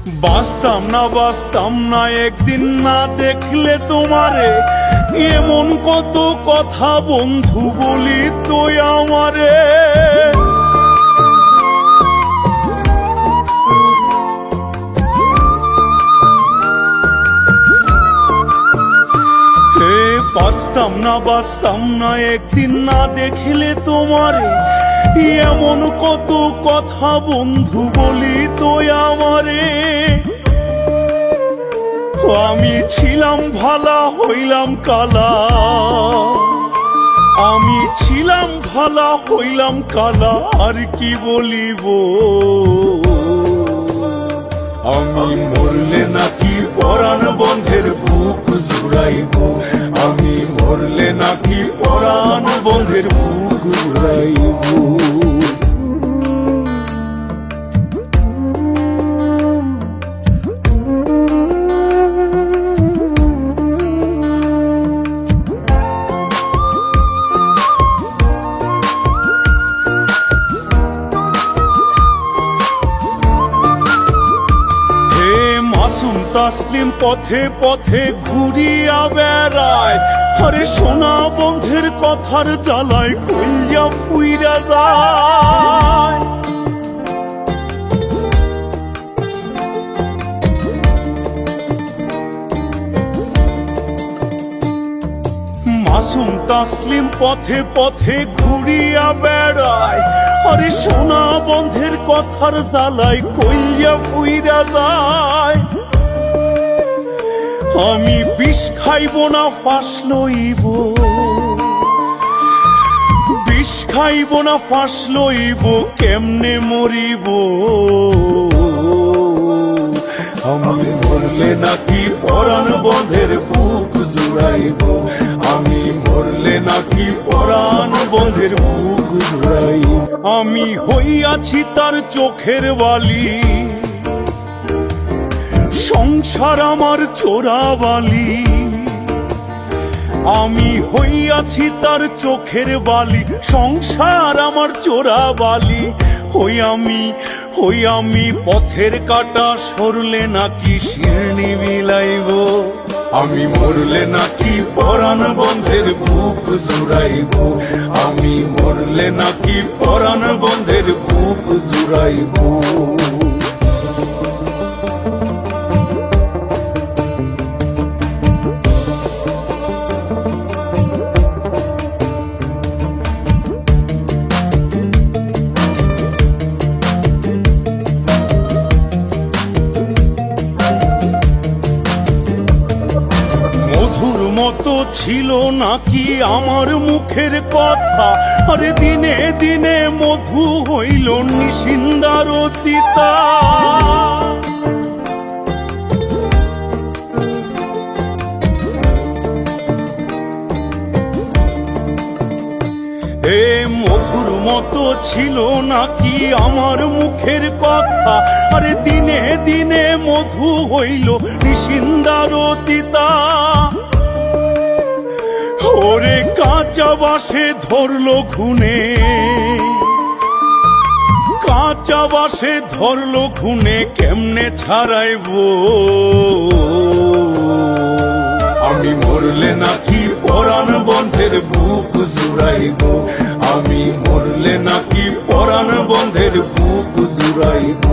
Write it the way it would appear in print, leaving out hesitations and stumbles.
বাঁচতাম না একদিন না দেখলে তোমারে, এমন কত কথা বন্ধু বলি তো আমারে। বাঁচতাম না একদিন না দেখলে তোমারে, এমন কত কথা বন্ধু বলি তো আমারে। আমি ছিলাম ভালা হইলাম কালা, আমি ছিলাম ভালা হইলাম কালা, আর কি বলিব। আমি মরলে নাকি পরাণ বন্ধের বুক জুড়াইব, আমি মরলে নাকি পরাণ বন্ধের বুক জুড়াইব। তাসলিম পথে পথে ঘুরিয়া বেড়ায়, আরে সোনা বন্ধের কথার জ্বালায় কইয়া ফুইরা যায়। মাসুম তাসলিম পথে পথে ঘুরিয়া বেড়ায়, আরে সোনা বন্ধের কথার জ্বালায় কইয়া ফুইরা যায়। আমি বিষ খাইব না ফাঁস লইব, বিষ খাইব না ফাঁস লইব, কেমনে মরিব। আমি মরলে নাকি পরাণ বন্ধের বুক জুড়াইব, আমি মরলে নাকি পরাণ বন্ধের বুক জুড়াইব। আমি হইয়াছি তার চোখের বালি, সংসার আমার চোরাবালি। আমি হইয়াছি তার চোখের বালি, সংসার আমার চোরাবালি। হই আমি পথের কাটা, সরলে নাকি শিরনি বিলাইব। আমি মরলে নাকি পরাণ বন্ধের বুক জুড়াইব, আমি মরলে নাকি পরাণ বন্ধের বুক জুড়াইব। মতো ছিল নাকি আমার মুখের কথা, আরে দিনে দিনে মধু হইল নিশিন্দার চিতা। এ মধুর মতো ছিল নাকি আমার মুখের কথা, আরে দিনে দিনে মধু হইল নিশিন্দার চিতা। ওরে কাঁচা বাসে ধরলো খুনে, কাঁচা বাসে ধরলো খুনে, কেমনে ছাড়াইব। আমি মরলে নাকি পরাণ বন্ধের বুক জুড়াইব, আমি মরলে নাকি পরাণ বন্ধের বুক জুড়াইব।